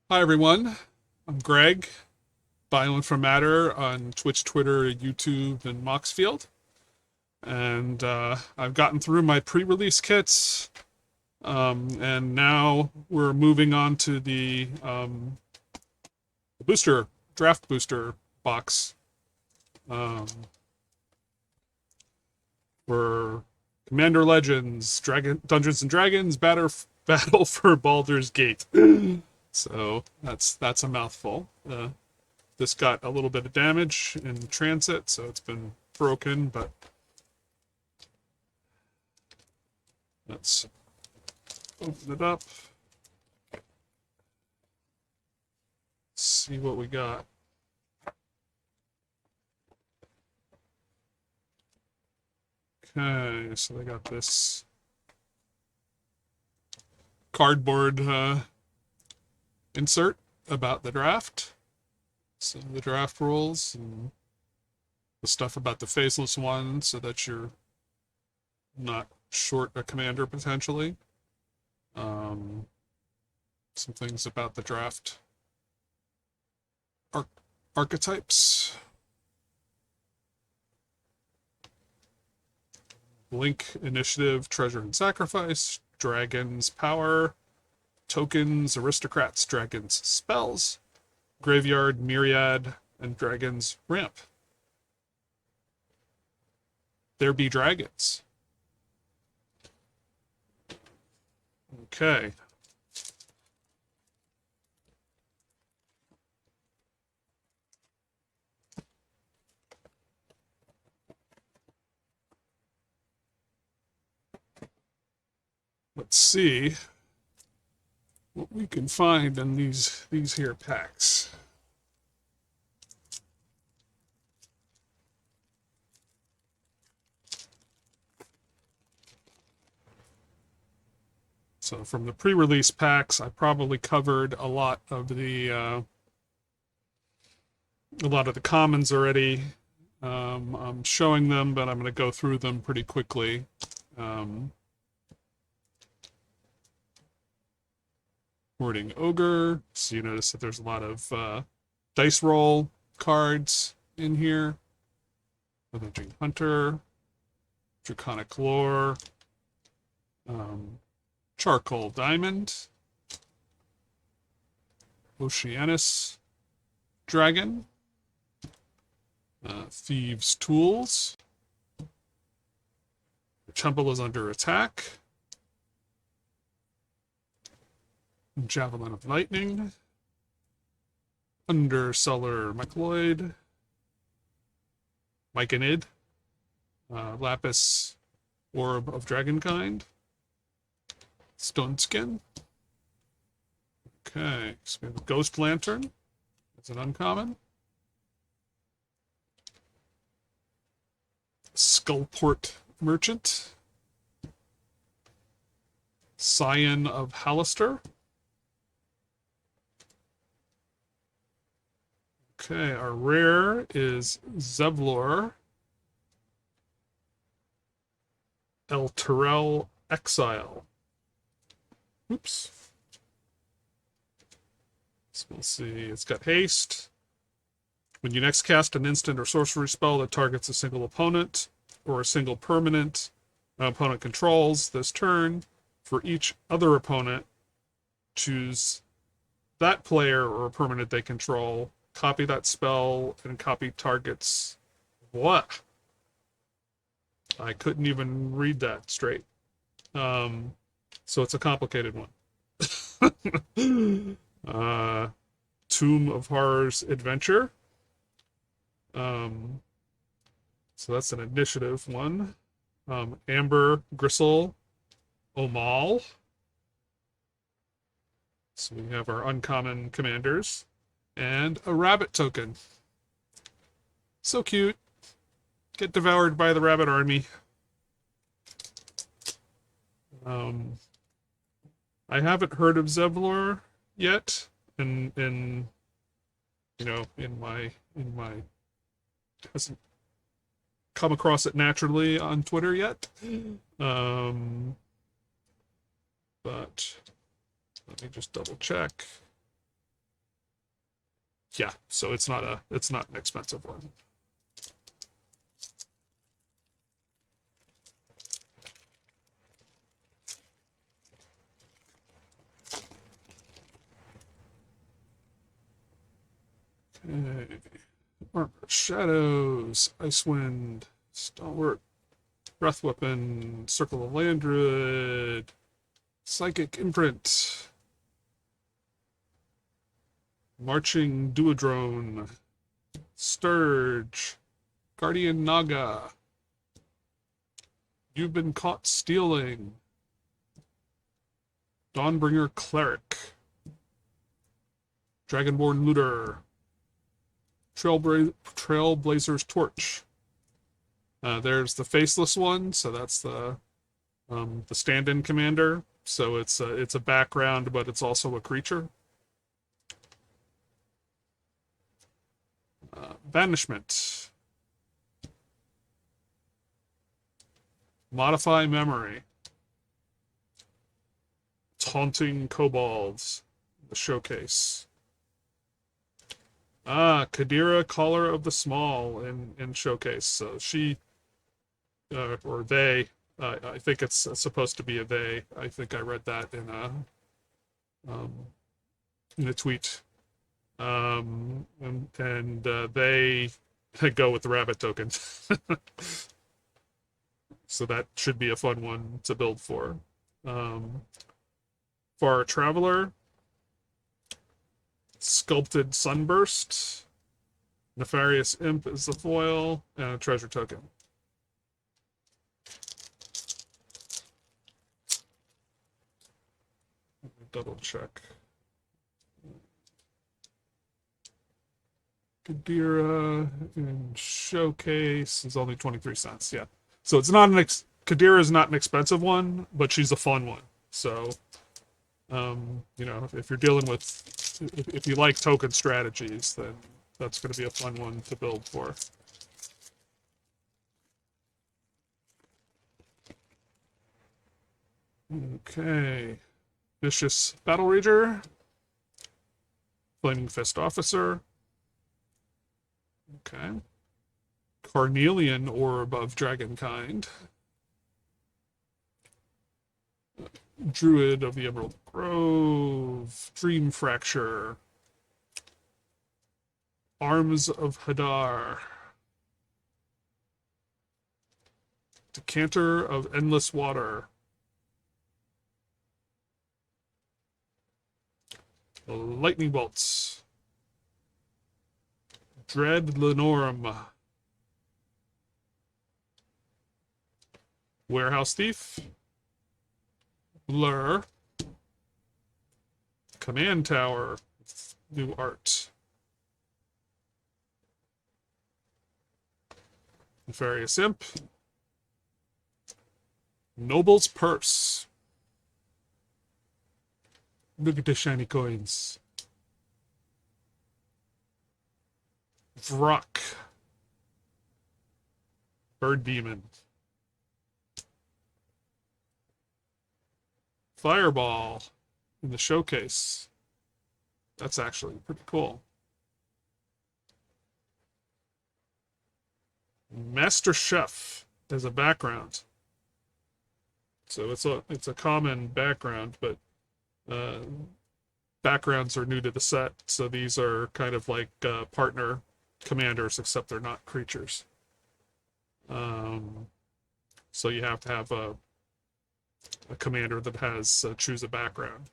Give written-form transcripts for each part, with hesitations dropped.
Hi everyone, I'm Greg, Violent for Matter on Twitch, Twitter, YouTube, and Moxfield. And I've gotten through my pre-release kits, and now we're moving on to the booster, draft booster box um, for Commander Legends, Dungeons and Dragons, Battle for Baldur's Gate. So that's a mouthful. This got a little bit of damage in transit, so it's been broken, but let's open it up. See what we got. Okay, so they got this cardboard insert about the draft. So the draft rules and the stuff about the faceless one so that you're not short a commander potentially. Um, some things about the draft ar archetypes. Link, initiative, treasure and sacrifice, dragons, power, tokens, aristocrats, dragons, spells, graveyard, myriad, and dragons, ramp. There be dragons. Okay. Let's see what we can find in these here packs. So from the pre-release packs, I probably covered a lot of the commons already. I'm showing them, but I'm going to go through them pretty quickly. Hoarding Ogre. So you notice that there's a lot of dice roll cards in here. Avenging Hunter, Draconic Lore, Charcoal Diamond, Oceanus Dragon, Thieves' Tools, Temple is under attack, Javelin of Lightning, Undercellar Mycoloid, Myconid, Lapis Orb of Dragonkind, Stone Skin. Okay, so we have a Ghost Lantern. It's an uncommon. Skullport Merchant. Scion of Hallister. Okay, our rare is Zevlor. El Terrell Exile. Oops. So we'll see. It's got haste. When you next cast an instant or sorcery spell that targets a single opponent or a single permanent opponent controls this turn, for each other opponent, choose that player or a permanent they control, copy that spell, and copy targets. What? I couldn't even read that straight. So it's a complicated one. Tomb of Horrors Adventure. So that's an initiative one. Amber Gristle Omal. So we have our uncommon commanders. And a rabbit token. So cute. Get devoured by the rabbit army. I haven't heard of Zevlor yet, in my hasn't come across it naturally on Twitter yet. But let me just double check. Yeah, so it's not an expensive one. Okay. Armor, Shadows, Icewind, Stalwart, Breath Weapon, Circle of Landred, Psychic Imprint, Marching Duodrone, Sturge, Guardian Naga, You've Been Caught Stealing, Dawnbringer Cleric, Dragonborn Looter, Trailblazer's Torch. There's the faceless one, so that's the stand-in commander. So it's a background, but it's also a creature. Banishment. Modify Memory. Taunting Kobolds. The showcase. Kadira, Caller of the Small in showcase. So she, or they, I think it's supposed to be a they. I think I read that in a tweet. And they go with the rabbit token. So that should be a fun one to build for. Far Traveler, Sculpted Sunburst, Nefarious Imp is the foil, and a treasure token. Double check. Kadira in showcase is only 23 cents. Yeah. So it's not Kadira is not an expensive one, but she's a fun one. So, if you're dealing with, if you like token strategies, then that's going to be a fun one to build for. Okay. Vicious Battle Rager. Flaming Fist Officer. Okay. Carnelian Orb of Dragonkind. Druid of the Emerald Grove. Dream Fracture. Arms of Hadar. Decanter of Endless Water. Lightning Bolts. Dread Lenorum. Warehouse Thief. Blur. Command Tower. New art. Nefarious Imp. Noble's Purse. Look at the shiny coins. Vrock. Bird Demon. Fireball in the showcase. That's actually pretty cool. Master Chef as a background. So it's a common background, but backgrounds are new to the set. So these are kind of like partner commanders, except they're not creatures. So you have to have a commander that has choose a background.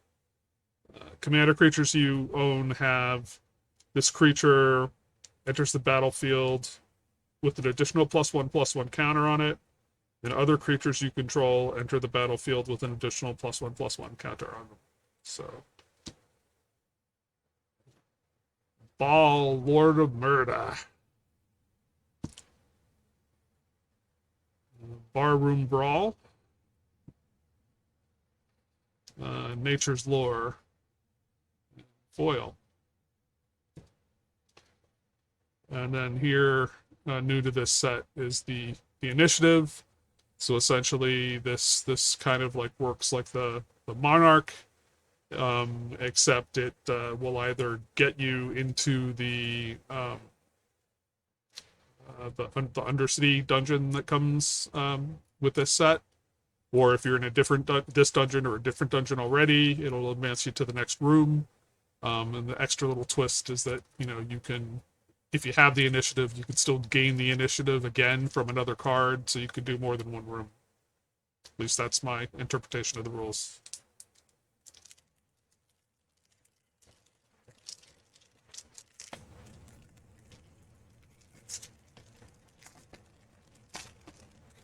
Commander creatures you own have this creature enters the battlefield with an additional +1/+1 counter on it, and other creatures you control enter the battlefield with an additional +1/+1 counter on them. So, Baal, Lord of Murder. Barroom Brawl. Nature's Lore. Foil. And then here, new to this set, is the initiative. So essentially, this kind of like works like the Monarch, except it will either get you into the Undercity dungeon that comes with this set, or if you're in a different this dungeon or a different dungeon already, it'll advance you to the next room. And the extra little twist is that you can, if you have the initiative, you can still gain the initiative again from another card, so you can do more than one room. At least that's my interpretation of the rules.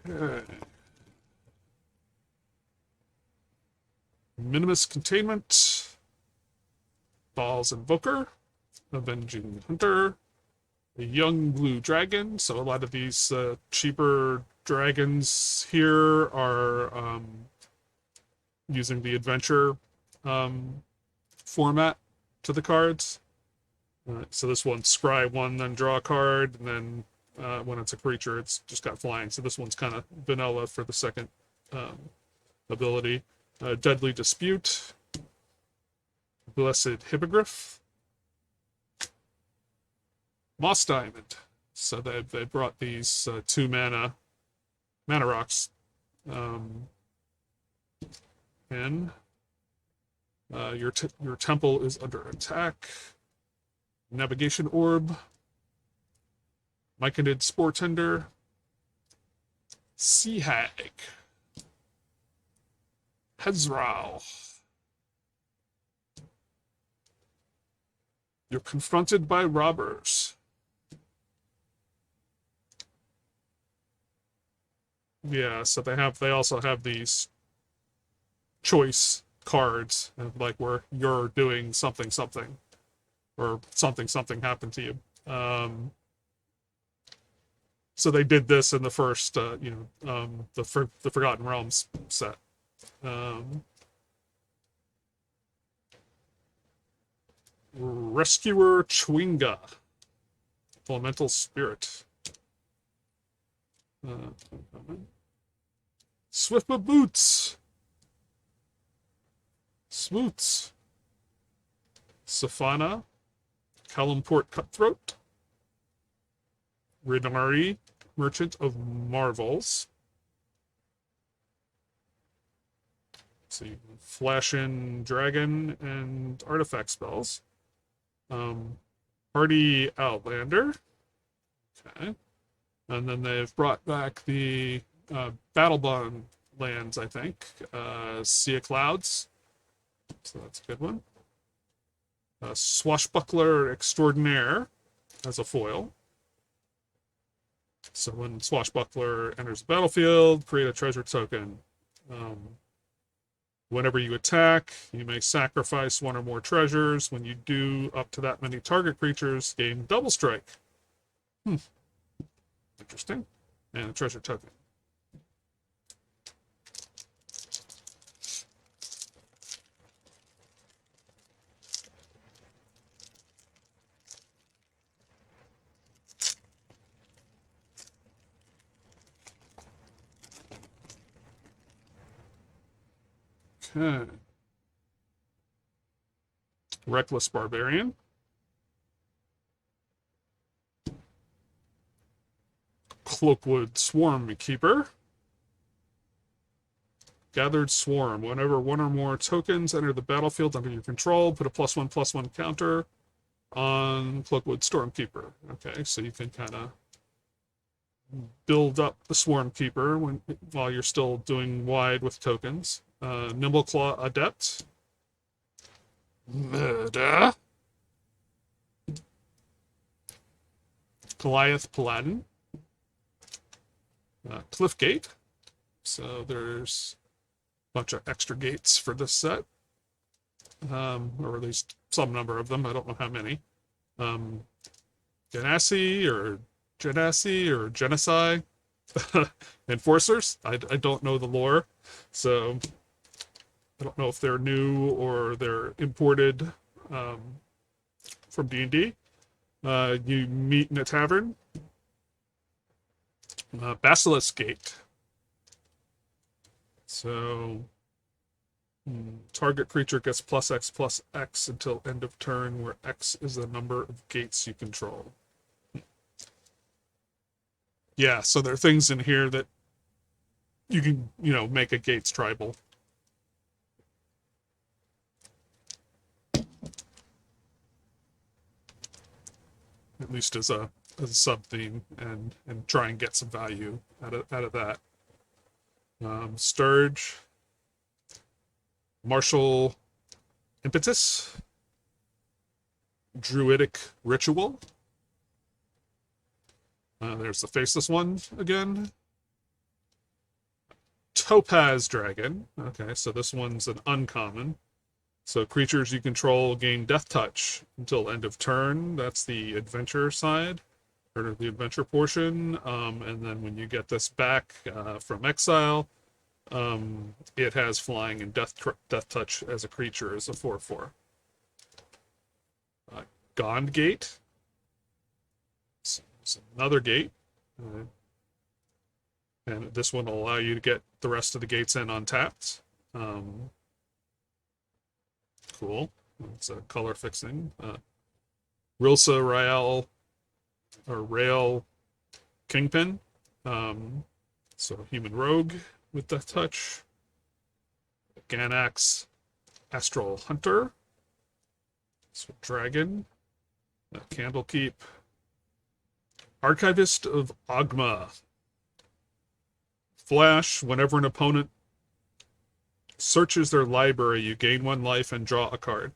Okay. Minimus Containment, Baal's Invoker, Avenging Hunter, a Young Blue Dragon. So a lot of these cheaper dragons here are using the adventure format to the cards. So this one's scry 1, then draw a card, and then when it's a creature, it's just got flying. So this one's kind of vanilla for the second ability. Deadly Dispute, Blessed Hippogriff, Moss Diamond. So they brought these 2 mana rocks in. Your temple is under attack. Navigation Orb, Myconid Spore Tender, Sea Hag, Hezral. You're confronted by robbers. Yeah, so they also have these choice cards, like where you're doing something, or something happened to you. So they did this in the first, the Forgotten Realms set. Rescuer Chwinga, Elemental Spirit. Swiftfoot Boots, Swoots, Safana, Kalumport Cutthroat, Rinari, Merchant of Marvels. So you can flash in dragon and artifact spells. Hardy Outlander. Okay. And then they've brought back the Battlebond lands, I think. Sea of Clouds. So that's a good one. Swashbuckler Extraordinaire as a foil. So when Swashbuckler enters the battlefield, create a treasure token. Whenever you attack, you may sacrifice 1 or more treasures. When you do up to that many target creatures, gain double strike. Interesting. And a treasure token. Okay. Reckless Barbarian. Cloakwood Swarm Keeper. Gathered Swarm. Whenever 1 or more tokens enter the battlefield under your control, put a +1/+1 counter on Cloakwood Stormkeeper. Okay, so you can kind of build up the Swarm Keeper while you're still doing wide with tokens. Nimbleclaw Adept. Murder. Goliath Paladin. Cliffgate. So there's a bunch of extra gates for this set. Or at least some number of them. I don't know how many. Genasi or Genasi. Enforcers. I don't know the lore. So I don't know if they're new or they're imported from D&D. You meet in a tavern. Basilisk Gate. So Target creature gets +X until end of turn, where X is the number of gates you control. Yeah, so there are things in here that you can, make a gates tribal. At least as a sub theme, and try and get some value out of that. Sturge, Martial Impetus, Druidic Ritual. There's the faceless one again. Topaz Dragon. Okay, so this one's an uncommon. So creatures you control gain Death Touch until end of turn. That's the adventure side, or the adventure portion. And then when you get this back from exile, it has flying and Death Touch as a creature as a 4/4. Gond Gate. It's another gate. And this one will allow you to get the rest of the gates in untapped. Cool. It's a color fixing. Rilsa Rail Kingpin. So human rogue with Death Touch. Ganax Astral Hunter. So dragon. Candlekeep. Archivist of Ogma. Flash, whenever an opponent searches their library, you gain 1 life and draw a card.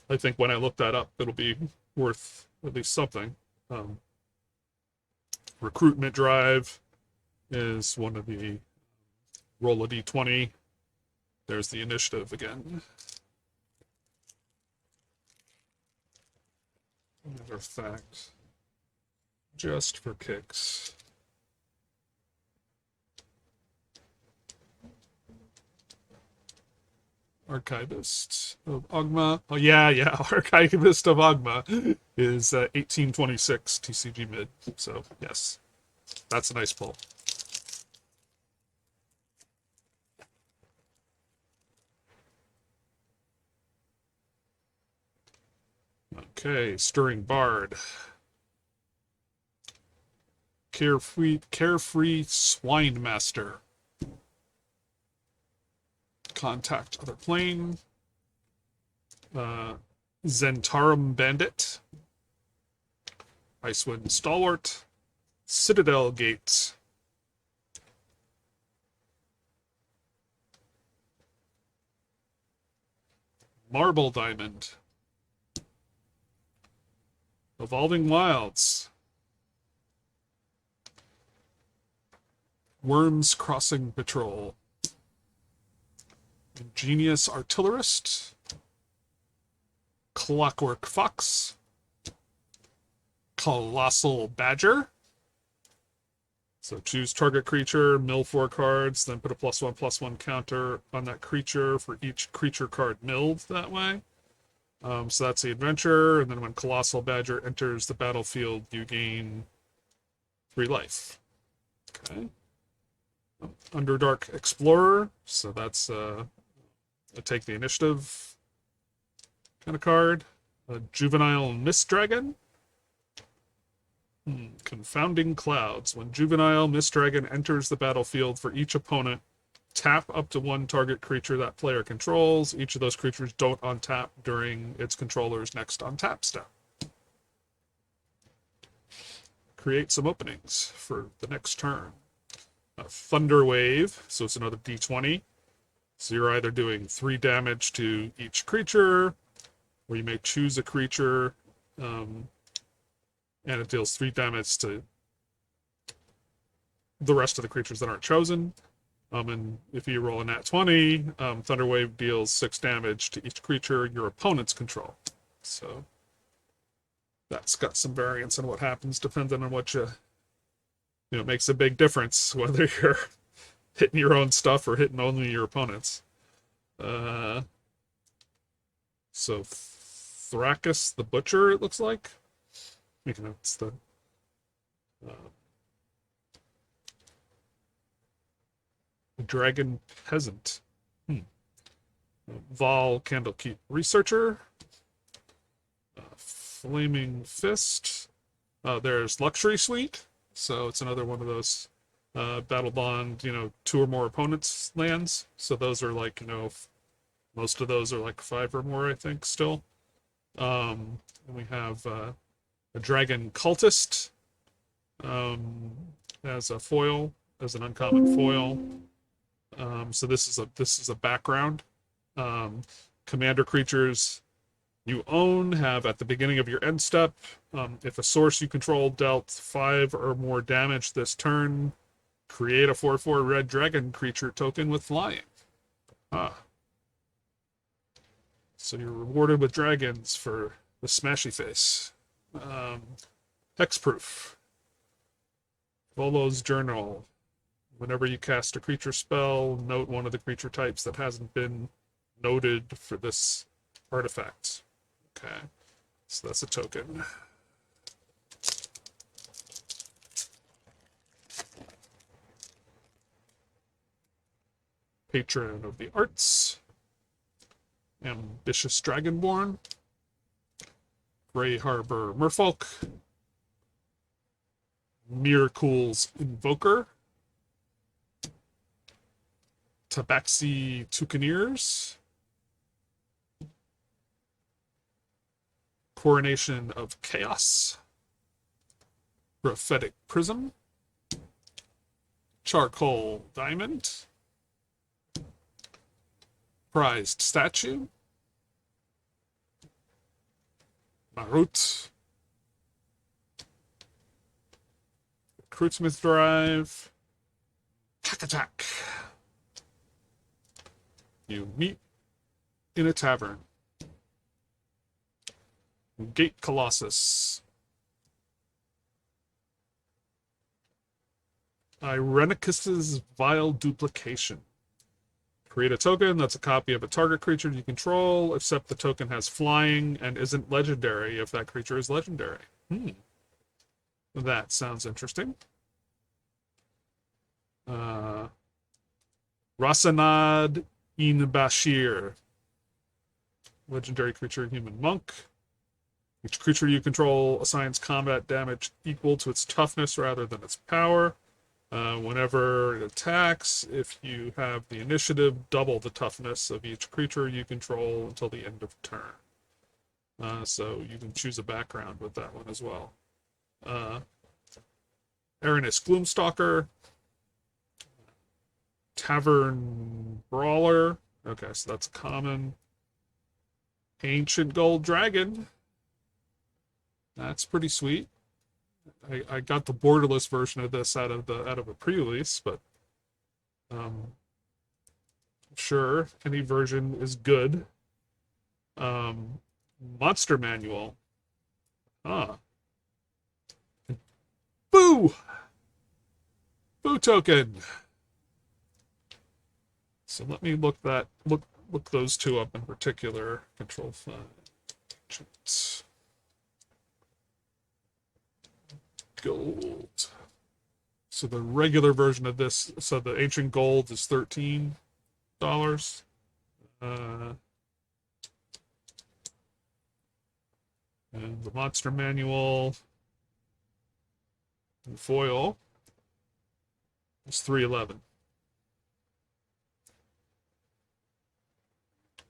I think when I look that up, it'll be worth at least something. Recruitment Drive is one of the roll a d20. There's the initiative again. Matter of fact, just for kicks. Archivist of Ogma. Oh, yeah. Archivist of Ogma is 1826 TCG mid. So, yes, that's a nice pull. Okay, Stirring Bard. Carefree Swine Master. Contact other plane. Zentarum Bandit. Icewind Stalwart. Citadel Gate. Marble Diamond. Evolving Wilds. Worms Crossing Patrol. Ingenious Artillerist. Clockwork Fox. Colossal Badger. So choose target creature, mill 4 cards, then put a +1/+1 counter on that creature for each creature card milled that way. So that's the adventure, and then when Colossal Badger enters the battlefield, you gain 3 life. Okay. Underdark Explorer, so that's a take the initiative kind of card. Juvenile Mist Dragon. Confounding Clouds. When Juvenile Mist Dragon enters the battlefield, for each opponent, tap up to 1 target creature that player controls. Each of those creatures don't untap during its controller's next untap step. Create some openings for the next turn. Thunder Wave, so it's another d20. So you're either doing 3 damage to each creature, or you may choose a creature, and it deals 3 damage to the rest of the creatures that aren't chosen. And if you roll a nat 20, Thunderwave deals 6 damage to each creature your opponents control. So that's got some variance in what happens depending on what it makes a big difference whether you're hitting your own stuff or hitting only your opponents. So Thrakus the Butcher, it looks like. It's the Dragon Peasant. Vol Candlekeep Researcher. Flaming Fist. There's Luxury Suite. So it's another one of those Battle Bond, 2 or more opponents lands. So those are like, most of those are like 5 or more, I think, still. And we have a Dragon Cultist as a foil, as an uncommon foil. So this is a background. Commander creatures you own have at the beginning of your end step. If a source you control dealt 5 or more damage this turn, create a 4/4 red dragon creature token with flying. So you're rewarded with dragons for the smashy face. Hexproof. Volo's Journal. Whenever you cast a creature spell, note one of the creature types that hasn't been noted for this artifact. Okay, so that's a token. Patron of the Arts. Ambitious Dragonborn. Grey Harbor Merfolk. Miracle's Invoker. Tabaxi Toucaneers. Coronation of Chaos. Prophetic Prism. Charcoal Diamond. Prized Statue. Marut. Recruitsmith Drive. Hack Attack. You meet in a tavern. Gate Colossus. Irenicus's Vile Duplication. Create a token that's a copy of a target creature you control, except the token has flying and isn't legendary if that creature is legendary. That sounds interesting. Rasanad In Bashir. Legendary creature, human monk. Each creature you control assigns combat damage equal to its toughness rather than its power. Whenever it attacks, if you have the initiative, double the toughness of each creature you control until the end of turn. So you can choose a background with that one as well. Aranis Gloomstalker. Tavern Brawler. Okay, so that's common. Ancient Gold Dragon. That's pretty sweet. I got the borderless version of this out of a pre-release, but sure, any version is good. Monster Manual. Boo! Boo token. So let me look those two up in particular. Control 5. Gold. So the regular version of this, so the Ancient Gold is $13. And the Monster Manual and foil is $3.11.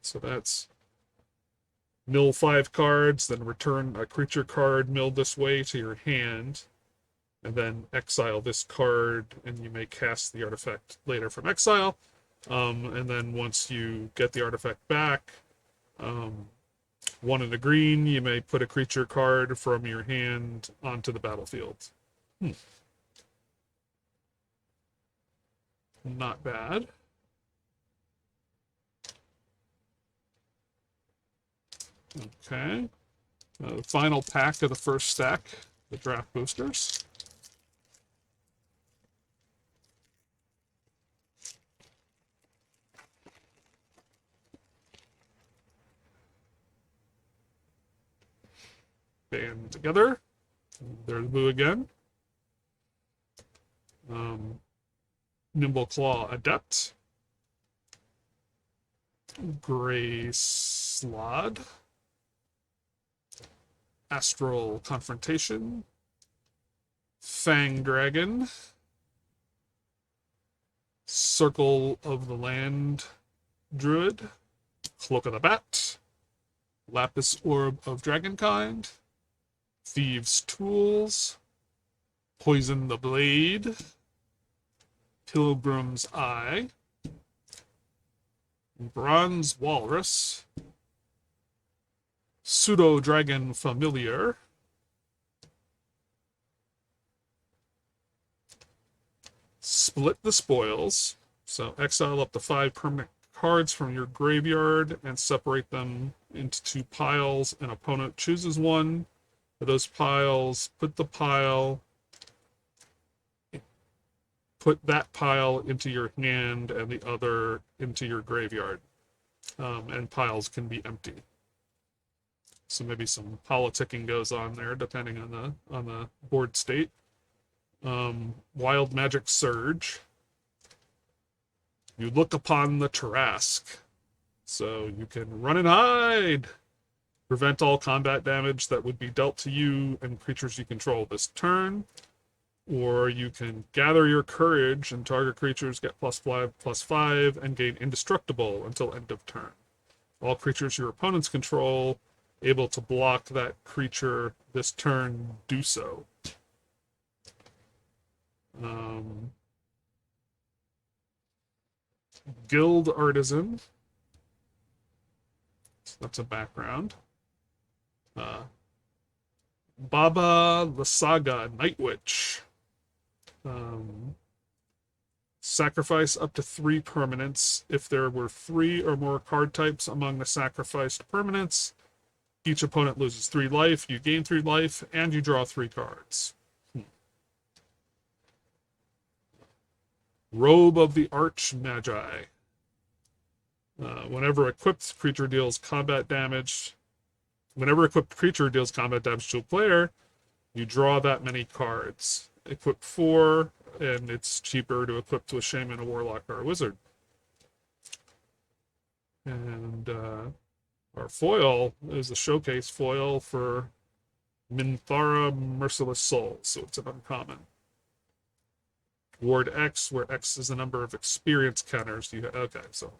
So that's mill 5 cards, then return a creature card milled this way to your hand, and then exile this card, and you may cast the artifact later from exile. And then once you get the artifact back, 1 in the green, you may put a creature card from your hand onto the battlefield. Not bad. Okay. The final pack of the first stack, the draft boosters. Band together. There's Boo again. Nimble Claw Adept. Gray Slod, Astral Confrontation, Fang Dragon, Circle of the Land Druid, Cloak of the Bat, Lapis Orb of Dragonkind, Thieves' Tools, Poison the Blade, Pilgrim's Eye, Bronze Walrus, Pseudo Dragon Familiar, Split the Spoils, so exile up to 5 permanent cards from your graveyard and separate them into 2 piles. An opponent chooses one of those piles, put that pile into your hand and the other into your graveyard. And piles can be empty. So maybe some politicking goes on there depending on the board state. Wild Magic Surge. You look upon the Tarrasque. So you can run and hide. Prevent all combat damage that would be dealt to you and creatures you control this turn. Or you can gather your courage and target creatures get +5/+5 and gain indestructible until end of turn. All creatures your opponents control able to block that creature this turn do so. Guild Artisan. So that's a background. Baba Lysaga, Night Witch. Sacrifice up to 3 permanents. If there were 3 or more card types among the sacrificed permanents, each opponent loses 3 life, you gain 3 life, and you draw 3 cards. Robe of the Arch Magi. Whenever equipped creature deals combat damage to a player, you draw that many cards. Equip 4, and it's cheaper to equip to a Shaman, a Warlock, or a Wizard. And our foil is a showcase foil for Minthara Merciless Souls, so it's an uncommon. Ward X, where X is the number of experience counters you have. Okay, so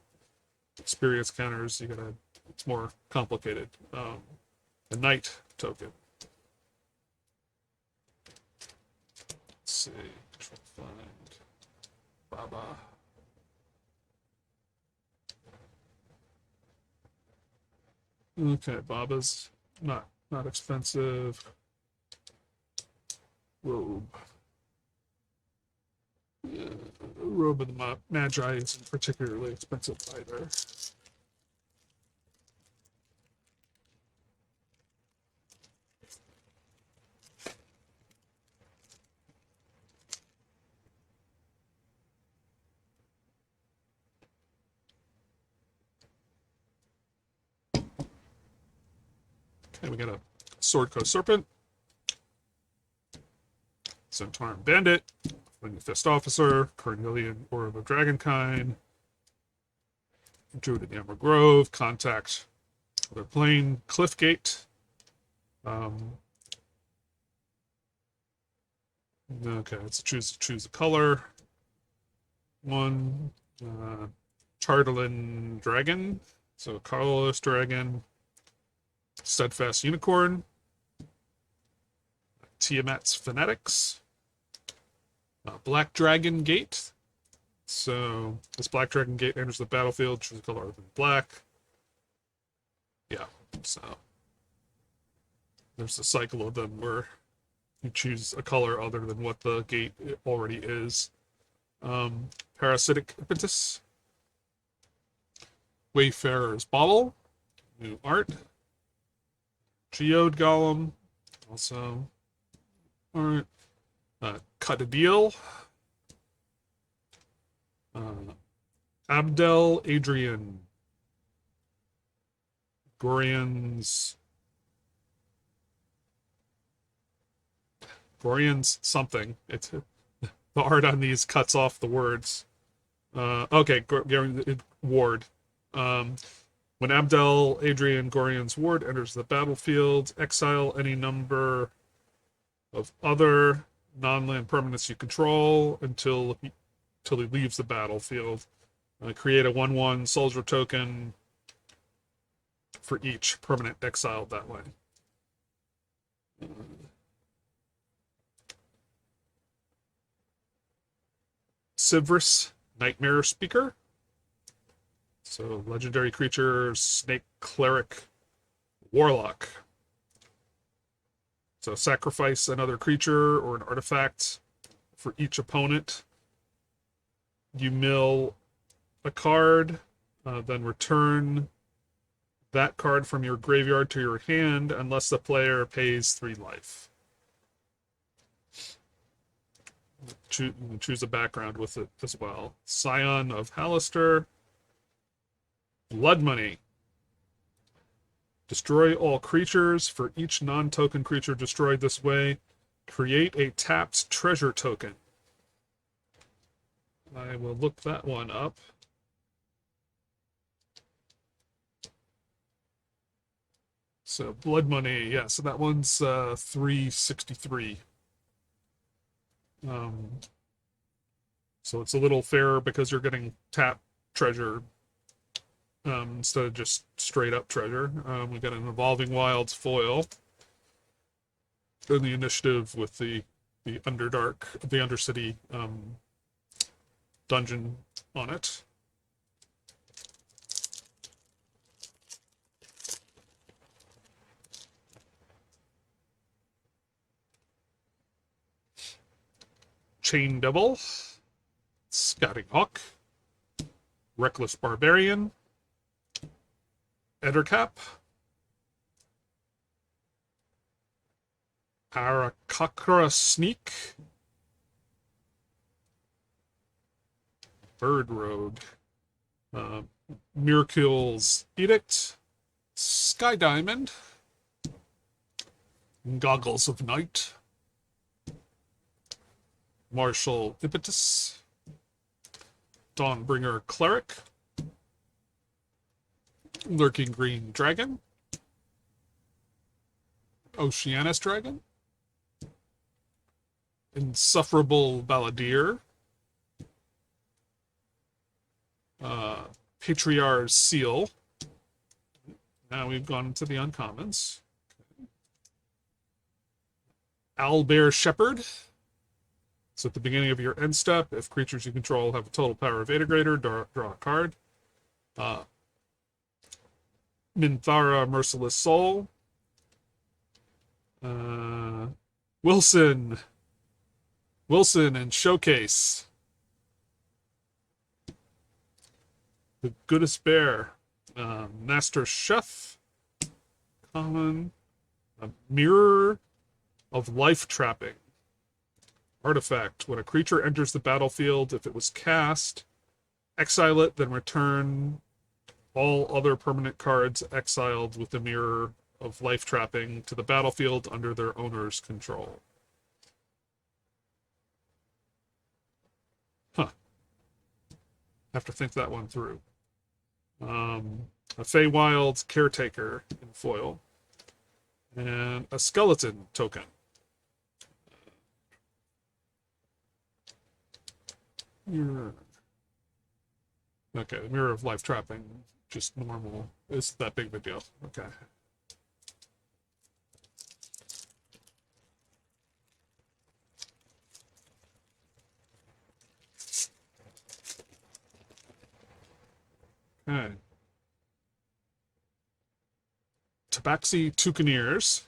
experience counters, it's more complicated. The Knight token. Let's see. Control find Baba. Okay, Baba's not expensive. Robe. Yeah, Robe of the Magi isn't particularly expensive either. Okay, we got a Swordcoast Serpent, Centauran Bandit, Flaming Fist Officer, Carnelian Orb of Dragonkind, Druid in the Emerald Grove, Contact Other Plane, Cliffgate. Okay, let's choose a color. One, Chardelin Dragon, so colorless dragon. Steadfast Unicorn, Tiamat's Fanatics, Black Dragon Gate. So this Black Dragon Gate enters the battlefield, choose a color other than black. Yeah, so there's a cycle of them where you choose a color other than what the gate already is. Parasitic Impetus, Wayfarer's Bauble, new art. Geode Golem, also art. Cut a Deal. Abdel Adrian. Gorian's something. It's the art on these cuts off the words. Okay, Ward. When Abdel Adrian Gorian's ward enters the battlefield, exile any number of other non-land permanents you control until he leaves the battlefield. Create a 1/1 soldier token for each permanent exiled that way. Sivris, Nightmare Speaker. So legendary creature, Snake Cleric, Warlock. So sacrifice another creature or an artifact for each opponent. You mill a card, then return that card from your graveyard to your hand unless the player pays 3 life. Choose a background with it as well. Scion of Halaster. Blood Money. Destroy all creatures. For each non-token creature destroyed this way, create a tapped treasure token. I will look that one up. So Blood Money, yeah, so that one's 363. So it's a little fairer because you're getting tap treasure instead of just straight up treasure. We got an Evolving Wilds foil in the initiative with the Undercity dungeon on it. Chain Devil, Scouting Hawk, Reckless Barbarian, Ettercap, Arakakra Sneak, Bird Rogue, Miracle's Edict, Sky Diamond, Goggles of Night, Martial Impetus, Dawnbringer Cleric, Lurking Green Dragon, Oceanus Dragon, Insufferable Balladeer, Patriarch's Seal. Now we've gone into the uncommons. Owlbear Shepherd. So at the beginning of your end step, if creatures you control have a total power of 8 or greater, draw a card. Minthara Merciless Soul. Wilson and Showcase. The Goodest Bear. Master Chef. Common. A Mirror of Life Trapping. Artifact. When a creature enters the battlefield, if it was cast, exile it, then return all other permanent cards exiled with the Mirror of Life Trapping to the battlefield under their owner's control. Huh. Have to think that one through. A Feywild's Caretaker in foil. And a Skeleton token. Okay, Mirror of Life Trapping, just normal. It's that big of a deal. Okay. Okay. Tabaxi Toucaneers.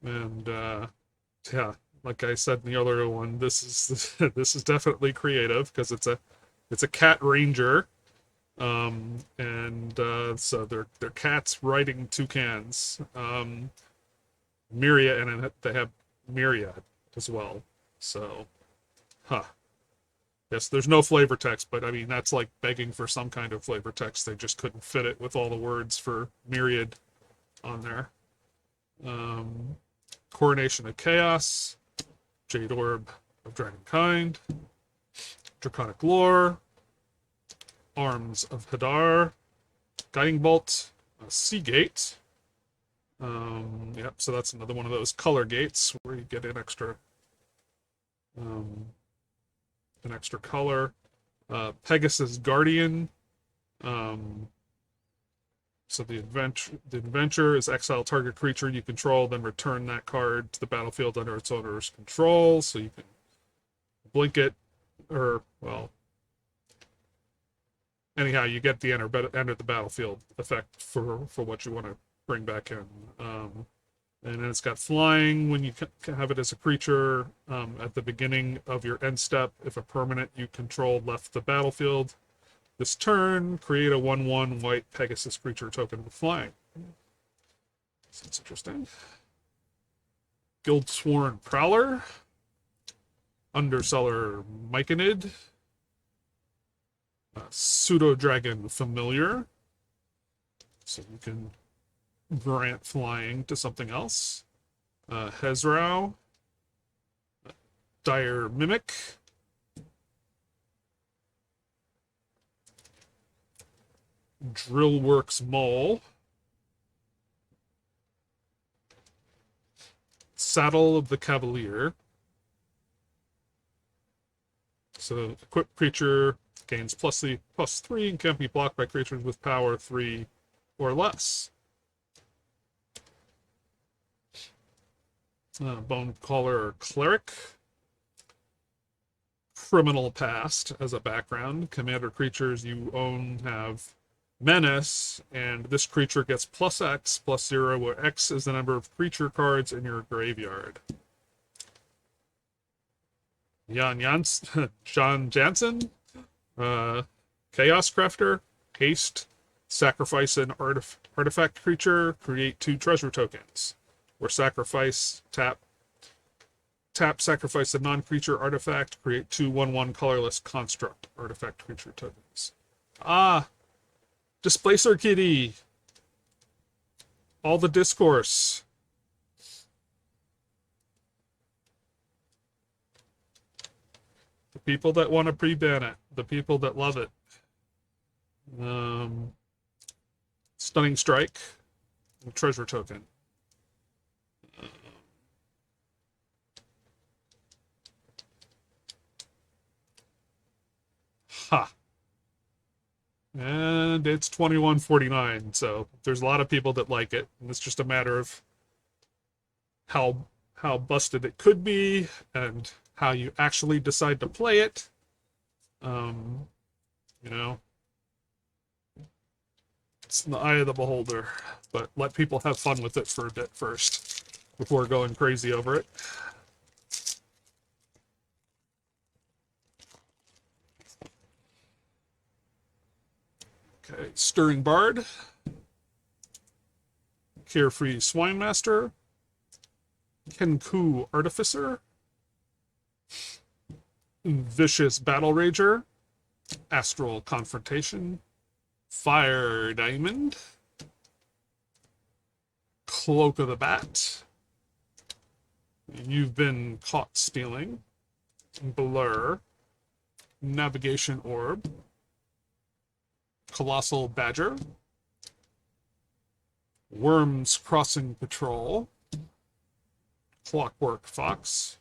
And yeah, like I said in the other one, this is definitely creative because it's a cat ranger, and so they're cats riding toucans. Myriad, and they have Myriad as well. So, yes, there's no flavor text, but I mean that's like begging for some kind of flavor text. They just couldn't fit it with all the words for Myriad on there. Coronation of Chaos, Jade Orb of Dragonkind, Draconic Lore, Arms of Hadar, Guiding Bolt, a Sea Gate. Yep, so that's another one of those color gates where you get um, an extra color. Pegasus Guardian. So the adventure is exile target creature you control, then return that card to the battlefield under its owner's control. So you can blink it, or well, anyhow, you get the enter the battlefield effect for what you want to bring back in. And then it's got flying when you have it as a creature at the beginning of your end step. If a permanent you control left the battlefield this turn, create a 1/1 white Pegasus creature token with flying. So that's interesting. Guildsworn Prowler, Underseller Myconid, Pseudo Dragon Familiar. So you can grant flying to something else. Hezrau, Dire Mimic, Drillworks Mole, Saddle of the Cavalier. So equipped creature gains +3 and can't be blocked by creatures with power 3 or less. Bonecaller Cleric, Criminal Past as a background. Commander creatures you own have Menace, and this creature gets +X/+0, where X is the number of creature cards in your graveyard. John Jansen, Chaos Crafter, Haste, sacrifice an artifact creature, create 2 treasure tokens. Or sacrifice, tap, sacrifice a non-creature artifact, create 2 1/1 colorless construct artifact creature tokens. Displacer Kitty. All the discourse. The people that want to pre-ban it. The people that love it. Stunning Strike. Treasure token. Ha. And it's 21.49, so there's a lot of people that like it, and it's just a matter of how busted it could be and how you actually decide to play it. You know, it's in the eye of the beholder, but let people have fun with it for a bit first before going crazy over it. Okay, Stirring Bard, Carefree Swinemaster, Kenku Artificer, Vicious Battle Rager, Astral Confrontation, Fire Diamond, Cloak of the Bat, You've Been Caught Stealing, Blur, Navigation Orb, Colossal Badger, Worms Crossing Patrol, Clockwork Fox,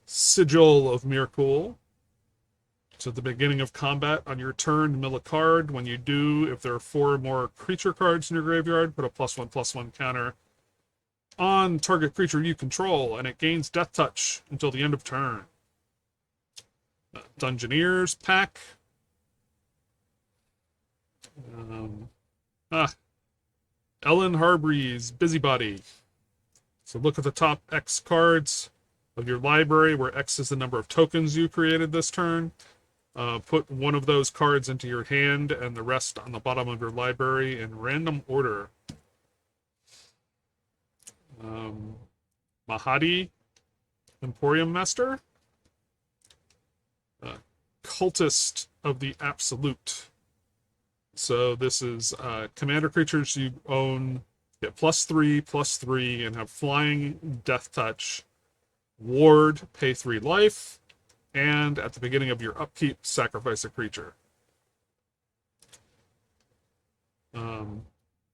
Sigil of Mirkul. So at the beginning of combat on your turn, mill a card. When you do, if there are 4 or more creature cards in your graveyard, put a +1/+1 counter on target creature you control, and it gains Death Touch until the end of turn. Dungeoneers Pack. Ellen Harbreeze, Busybody. So look at the top X cards of your library, where X is the number of tokens you created this turn. Put one of those cards into your hand and the rest on the bottom of your library in random order. Mahadi, Emporium Master. Cultist of the Absolute. So this is commander creatures you own get +3/+3 and have flying, Death Touch, Ward, pay 3 life, and at the beginning of your upkeep, sacrifice a creature.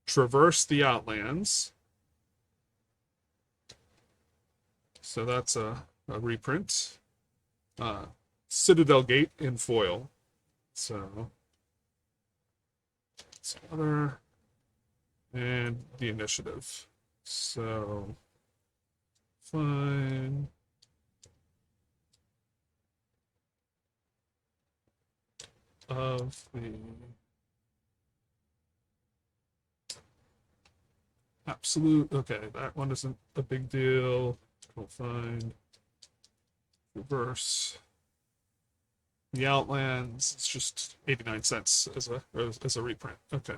Traverse the Outlands. So that's a reprint. Citadel Gate in foil. So it's other, and the initiative. So fine. Of the absolute, okay, that one isn't a big deal. We'll find reverse the Outlands. It's just 89 cents as a reprint. Okay.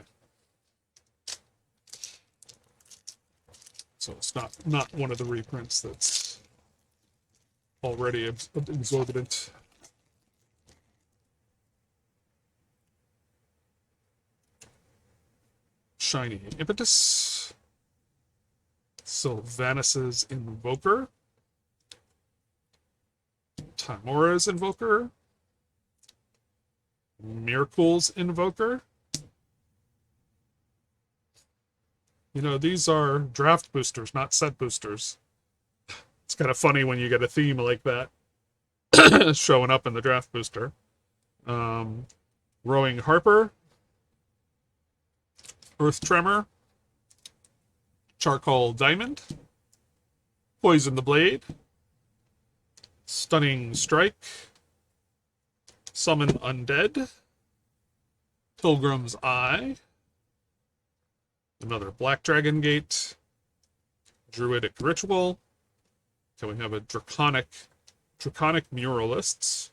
So it's not one of the reprints that's already exorbitant. Shiny Impetus. Sylvanas' Invoker. Timora's Invoker. Miracle's Invoker. You know, these are draft boosters, not set boosters. It's kind of funny when you get a theme like that showing up in the draft booster. Rowing Harper. Earth Tremor. Charcoal Diamond. Poison the Blade. Stunning Strike. Summon Undead. Pilgrim's Eye. Another Black Dragon Gate. Druidic Ritual. So we have a Draconic Muralists.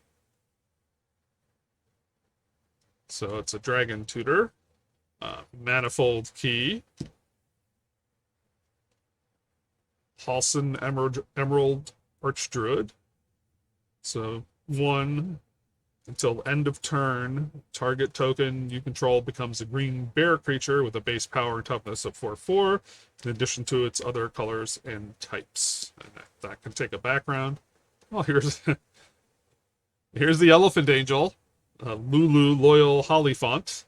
So it's a Dragon Tutor. Manifold Key. Halsin Emerald Archdruid. So 1 until end of turn, target token you control becomes a green bear creature with a base power and toughness of 4/4, in addition to its other colors and types. And that can take a background. Oh, here's the Elephant Angel, Lulu Loyal Hollyfont.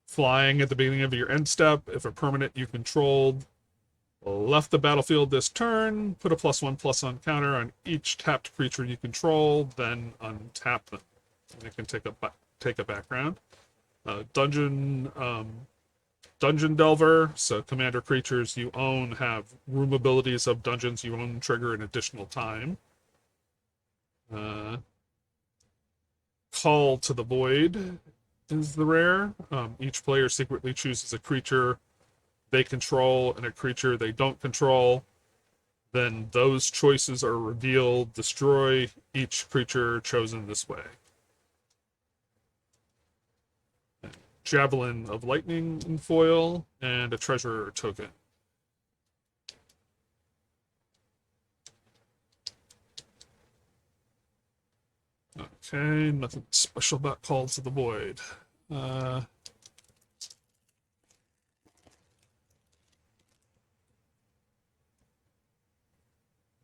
Flying at the beginning of your end step. If a permanent you controlled left the battlefield this turn, put a +1/+1 counter on each tapped creature you control, then untap them. And it can take a background. Dungeon Delver. So commander creatures you own have room abilities of dungeons you own trigger an additional time. Call to the Void is the rare. Each player secretly chooses a creature they control and a creature they don't control. Then those choices are revealed. Destroy each creature chosen this way. Javelin of Lightning in foil, and a treasure token. Okay, nothing special about Calls to the Void.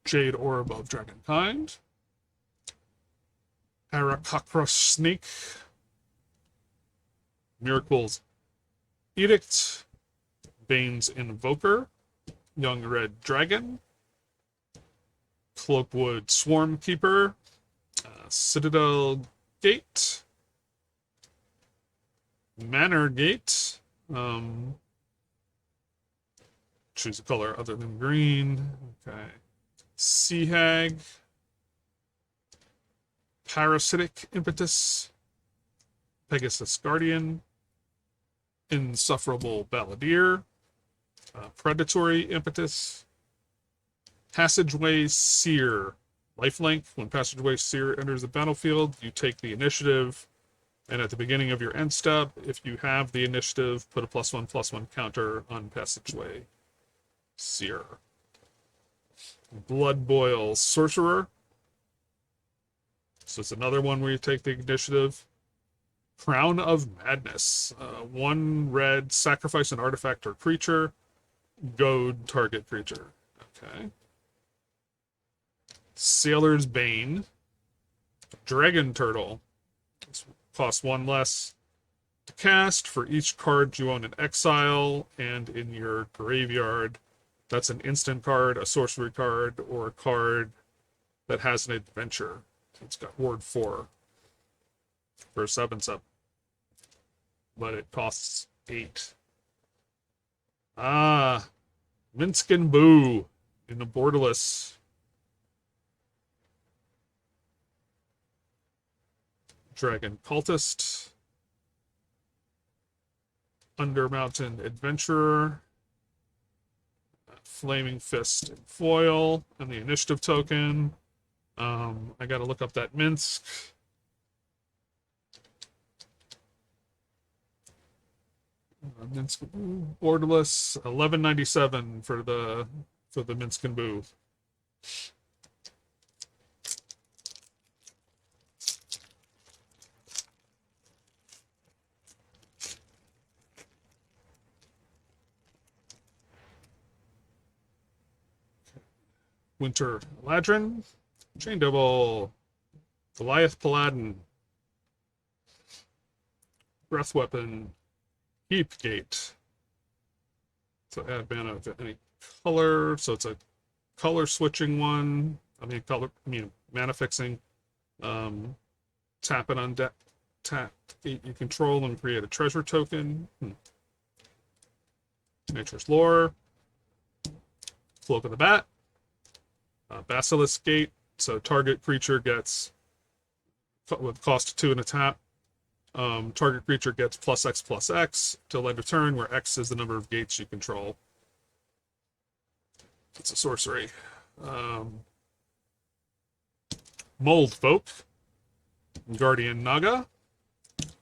Jade Orb of Dragonkind. Arakakra Snake. Miracle's Edict. Bane's Invoker. Young Red Dragon. Cloakwood Swarmkeeper. Citadel Gate. Manor Gate. Choose a color other than green. Okay. Sea Hag. Parasitic Impetus. Pegasus Guardian. Insufferable Balladeer. Predatory Impetus. Passageway Seer. Lifelink. When Passageway Seer enters the battlefield, you take the initiative. And at the beginning of your end step, if you have the initiative, put a +1/+1 counter on Passageway Seer. Blood Boil Sorcerer. So it's another one where you take the initiative. Crown of Madness. 1 red, sacrifice an artifact or creature. Goad target creature. Okay. Sailor's Bane. Dragon Turtle. This costs 1 less. cast for each card you own in exile and in your graveyard. That's an instant card, a sorcery card, or a card that has an adventure. It's got ward 4 for 7/7, but it costs 8. Ah, Minskin Boo in the borderless. Dragon Cultist. Undermountain Adventurer. Flaming Fist and foil, and the initiative token. I gotta look up that Minsk. Minsk borderless, 1197 for the Minsk and Boo. Winter Eladrin, Chain Devil, Goliath Paladin, Breath Weapon, Heap Gate. So add mana of any color. So it's a color switching one. Mana fixing. Tap it on deck. Tap 8 you control and create a treasure token. Nature's Lore. Cloak of the Bat. Basilisk Gate. So target creature gets, with cost 2 and a tap, target creature gets +X/+X till end of turn, where X is the number of gates you control. It's a sorcery. Mold Folk, Guardian Naga,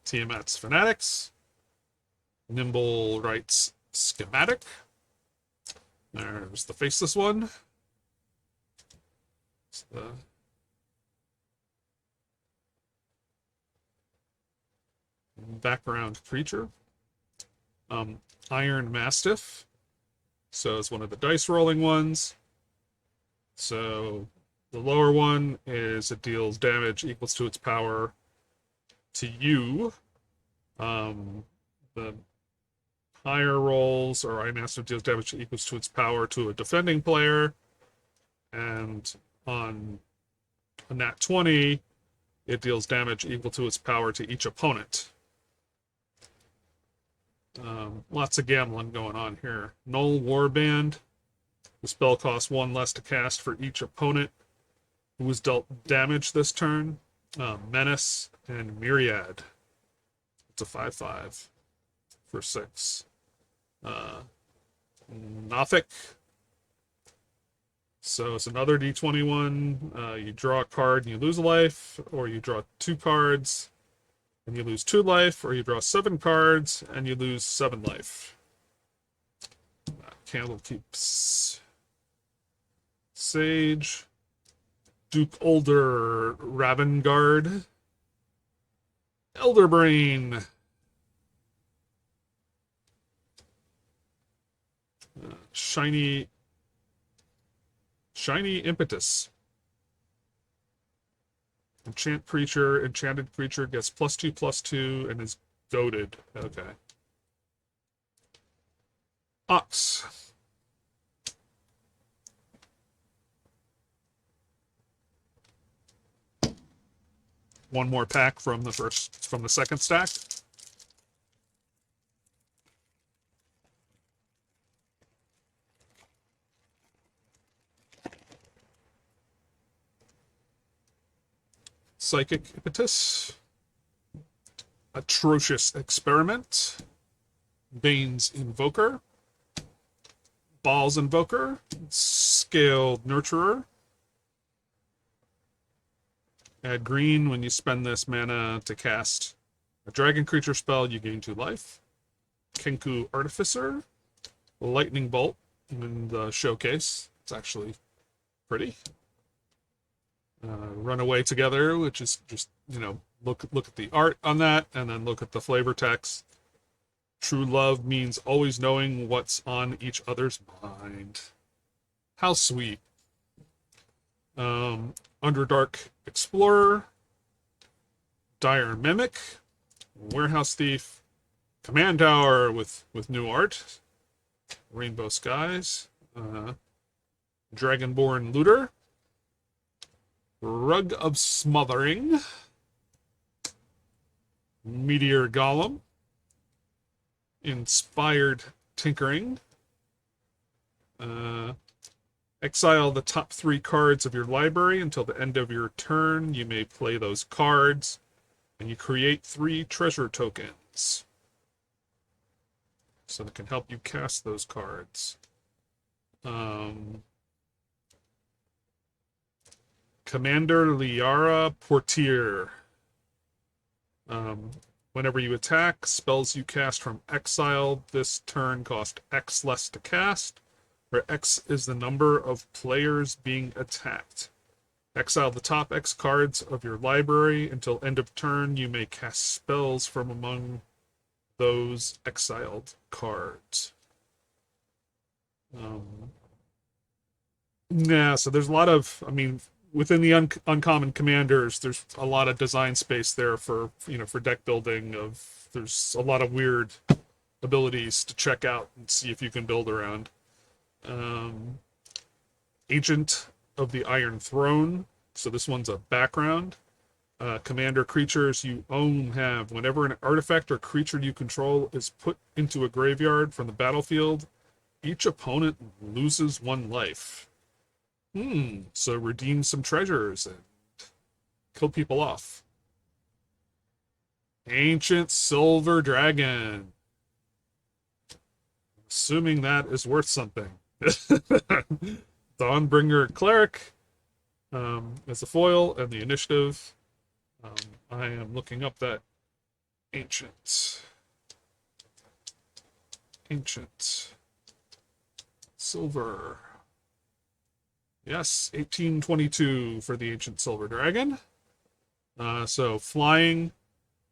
Tiamat's Fanatics, Nimble Rights Schematic. There's the faceless one. It's the background creature. Iron Mastiff. So it's one of the dice rolling ones. So the lower one is it deals damage equals to its power to you. The higher rolls, or Iron Mastiff deals damage equals to its power to a defending player. And on a nat 20, it deals damage equal to its power to each opponent. Lots of gambling going on here. Null Warband. The spell costs 1 less to cast for each opponent who was dealt damage this turn. Menace and Myriad. It's a 5/5 for 6. Nothic. So it's another D21. You draw a card and you lose a life, or you draw 2 cards and you lose 2 life, or you draw 7 cards and you lose 7 life. Candlekeep's Sage, Duke Older Ravengard, Elderbrain, Shiny Impetus. Enchanted creature gets +2/+2 and is goaded. Okay. Ox. One more pack from the second stack. Psychic Impetus, Atrocious Experiment, Bane's Invoker, Ball's Invoker, Scaled Nurturer. Add green when you spend this mana to cast a dragon creature spell, you gain 2 life. Kenku Artificer, Lightning Bolt in the showcase. It's actually pretty. Runaway Together, which is just, look at the art on that, and then look at the flavor text. True love means always knowing what's on each other's mind. How sweet. Underdark Explorer, Dire Mimic, Warehouse Thief, Command Tower with new art. Rainbow Skies. Dragonborn Looter. Rug of Smothering. Meteor Golem. Inspired Tinkering. Exile the top 3 cards of your library until the end of your turn. You may play those cards, and you create 3 treasure tokens. So that can help you cast those cards. Commander Liara Portier. Whenever you attack, spells you cast from exile this turn cost X less to cast, where X is the number of players being attacked. Exile the top X cards of your library. Until end of turn, you may cast spells from among those exiled cards. Yeah, so there's a lot of, I mean, within the uncommon commanders, there's a lot of design space there for, for deck building. There's a lot of weird abilities to check out and see if you can build around. Agent of the Iron Throne. So this one's a background. Commander creatures you own have. Whenever an artifact or creature you control is put into a graveyard from the battlefield, each opponent loses 1 life. So redeem some treasures and kill people off. Ancient Silver Dragon. Assuming that is worth something. Dawnbringer Cleric as a foil and the initiative. I am looking up that Ancient Silver. Yes, 1822 for the Ancient Silver Dragon. So flying,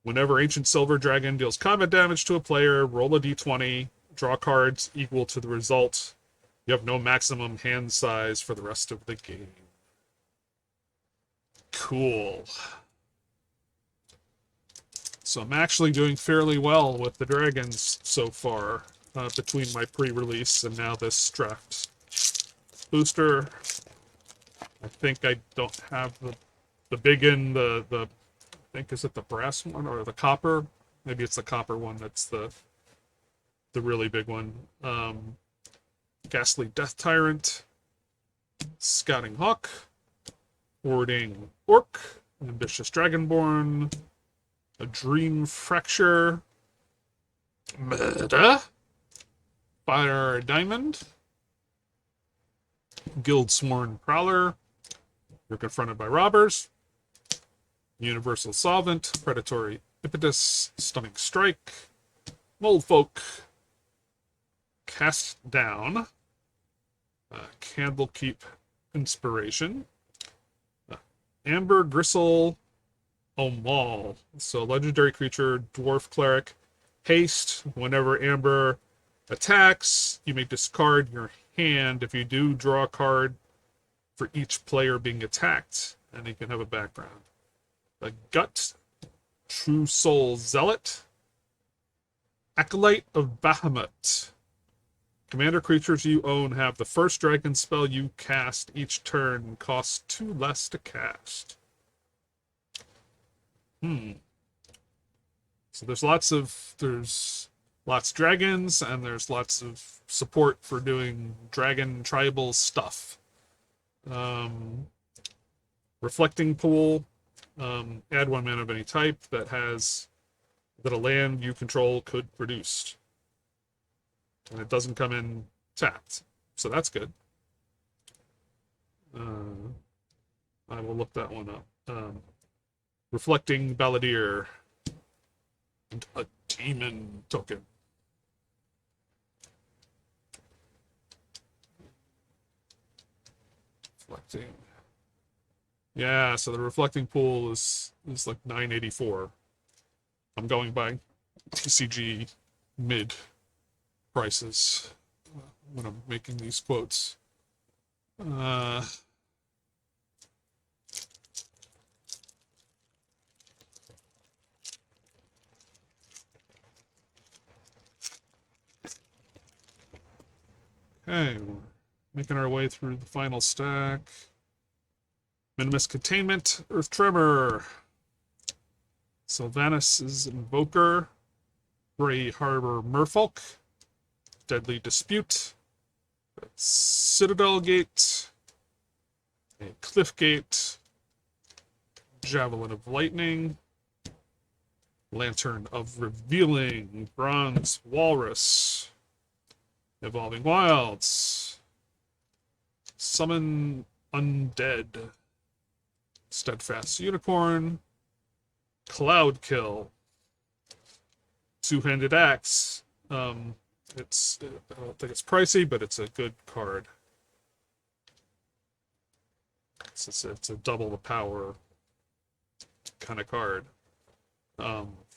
whenever Ancient Silver Dragon deals combat damage to a player, roll a d20, draw cards equal to the result. You have no maximum hand size for the rest of the game. Cool. So I'm actually doing fairly well with the dragons so far, between my pre-release and now this draft booster. I think I don't have the big one, I think, is it the brass one or the copper? Maybe it's the copper one that's the really big one. Ghastly Death Tyrant, Scouting Hawk, Warding Orc, Ambitious Dragonborn, a Dream Fracture, Meta, Fire Diamond, Guild Sworn Prowler, you're confronted by robbers, Universal Solvent, Predatory Impetus, Stunning Strike, Moldfolk, Cast Down, Candlekeep Inspiration, Amber Gristle Omal. So legendary creature, Dwarf Cleric, haste. Whenever Amber attacks, you may discard your hand. If you do, draw a card for each player being attacked, and you can have a background. The Gut, True Soul Zealot, Acolyte of Bahamut. Commander creatures you own have the first dragon spell you cast each turn costs 2 less to cast. So there's lots of dragons, and there's lots of support for doing dragon tribal stuff. Reflecting Pool, add 1 mana of any type that a land you control could produce. And it doesn't come in tapped, so that's good. I will look that one up. Reflecting Balladeer, and a demon token. Reflecting. Yeah, so the Reflecting Pool is like 984. I'm going by TCG mid prices when I'm making these quotes. Okay, we're making our way through the final stack. Minimus Containment, Earth Tremor, Sylvanas' Invoker, Grey Harbor Merfolk, Deadly Dispute, Citadel Gate, a Cliff Gate, Javelin of Lightning, Lantern of Revealing, Bronze Walrus, Evolving Wilds, Summon Undead, Steadfast Unicorn, Cloud Kill, Two-Handed Axe. It's I don't think it's pricey, but it's a good card. It's a double the power kind of card.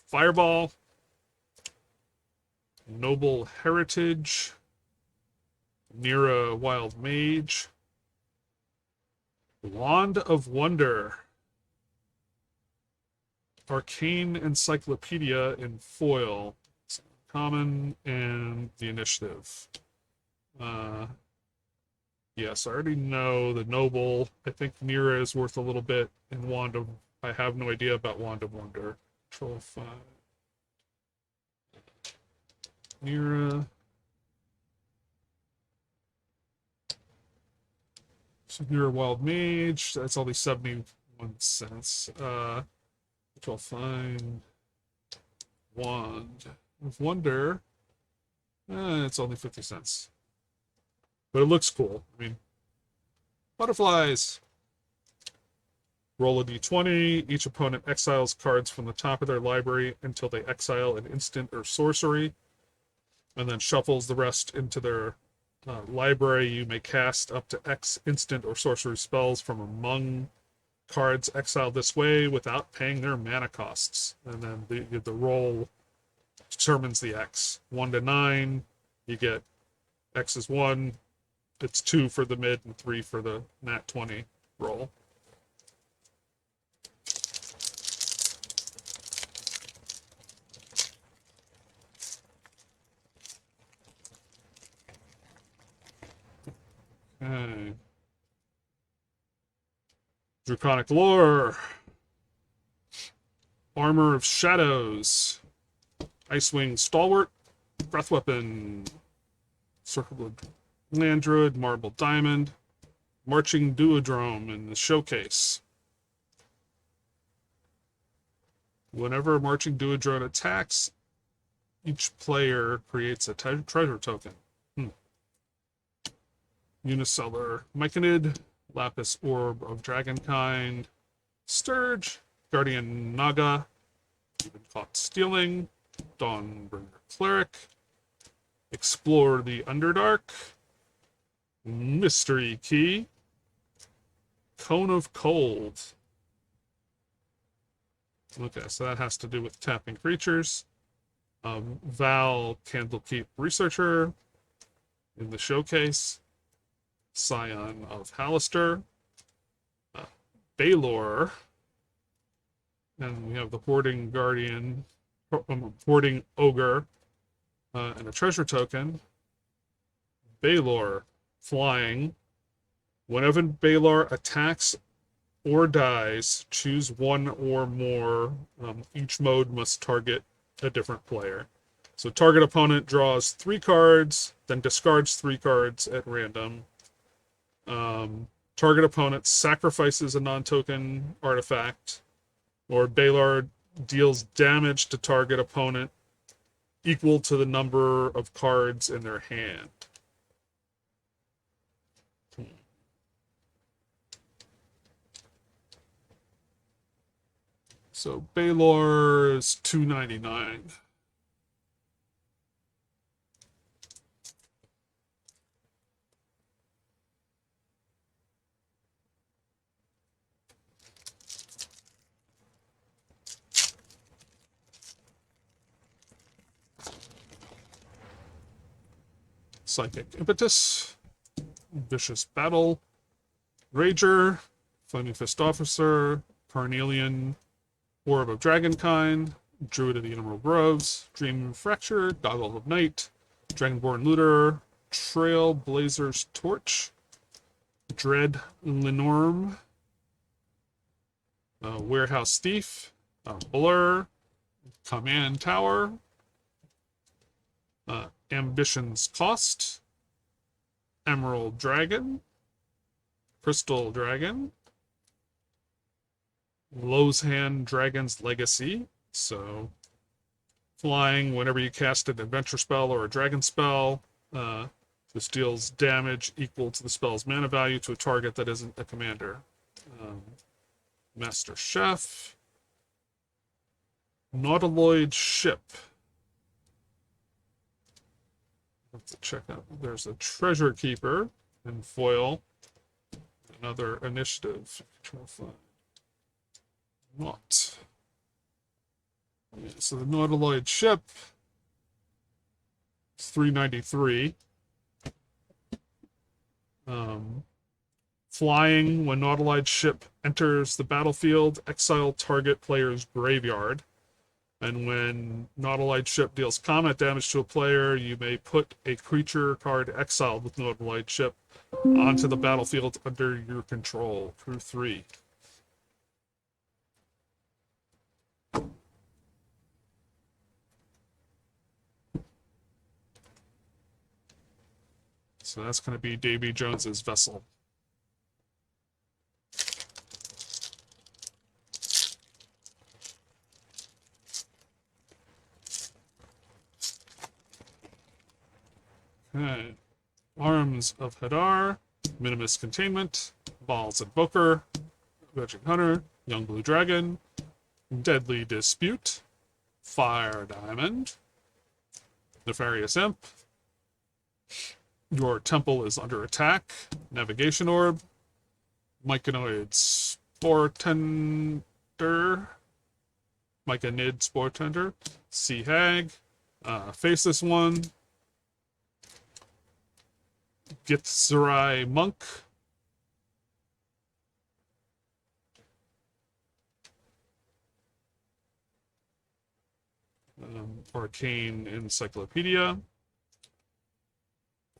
Fireball, Noble Heritage, Nira Wild Mage, Wand of Wonder, Arcane Encyclopedia in foil, common, and the initiative. Yes, I already know the Noble. I think Nira is worth a little bit, and Wand of... I have no idea about Wand of Wonder. Control 5. Nira. So Nira Wild Mage. That's only 71 cents. Which I'll find. Wand of Wonder. It's only 50 cents. But it looks cool. I mean, butterflies. Roll a d20. Each opponent exiles cards from the top of their library until they exile an instant or sorcery, and then shuffles the rest into their library. You may cast up to X instant or sorcery spells from among cards exiled this way without paying their mana costs. And then the roll determines the X. 1 to 9, you get X is 1. It's 2 for the mid and 3 for the nat 20 roll. Okay. Draconic Lore, Armor of Shadows, Icewing Stalwart, Breath Weapon, Circleblood Land Druid, Marble Diamond, Marching Duodrome in the showcase. Whenever a Marching Duodrome attacks, each player creates a treasure token. Unicellular Myconid, Lapis Orb of Dragonkind, Sturge, Guardian Naga, even caught stealing, Dawnbringer Cleric, Explore the Underdark, Mystery Key, Cone of Cold. Okay, so that has to do with tapping creatures. Val Candlekeep Researcher in the showcase. Scion of Halaster, Baldur, and we have the Hoarding Guardian, Hoarding Ogre, and a treasure token. Baldur, flying. Whenever Baldur attacks or dies, choose one or more. Each mode must target a different player. So target opponent draws 3 cards, then discards 3 cards at random. Target opponent sacrifices a non-token artifact, or Baldur deals damage to target opponent equal to the number of cards in their hand. So Baldur is $2.99. Psychic Impetus, Vicious Battle, Rager, Flaming Fist Officer, Carnelian, Orb of Dragonkind, Druid of the Emerald Groves, Dream Fracture, Goggle of Night, Dragonborn Looter, Trailblazer's Torch, Dread Lenorm, Warehouse Thief, Blur, Command Tower, Ambition's Cost, Emerald Dragon, Crystal Dragon, Lozhan Dragon's Legacy. So, flying whenever you cast an adventure spell or a dragon spell. This deals damage equal to the spell's mana value to a target that isn't a commander. Master Chef, Nautiloid Ship. Let's check out. There's a Treasure Keeper in foil. Another initiative. Control 5. Not. Yeah, so the Nautiloid Ship. It's 393. Flying, when Nautiloid Ship enters the battlefield, exile target player's graveyard. And when Nautiloid Ship deals combat damage to a player, you may put a creature card exiled with Nautiloid Ship onto the battlefield under your control. Crew 3. So that's going to be Davy Jones's Vessel. Okay. Arms of Hadar, Minimus Containment, Balls Invoker, Veggie Hunter, Young Blue Dragon, Deadly Dispute, Fire Diamond, Nefarious Imp, Your Temple is Under Attack, Navigation Orb, Myconid Sportender, Myconid Sportender, Sea Hag, Faceless One, Githzerai Monk, Arcane Encyclopedia,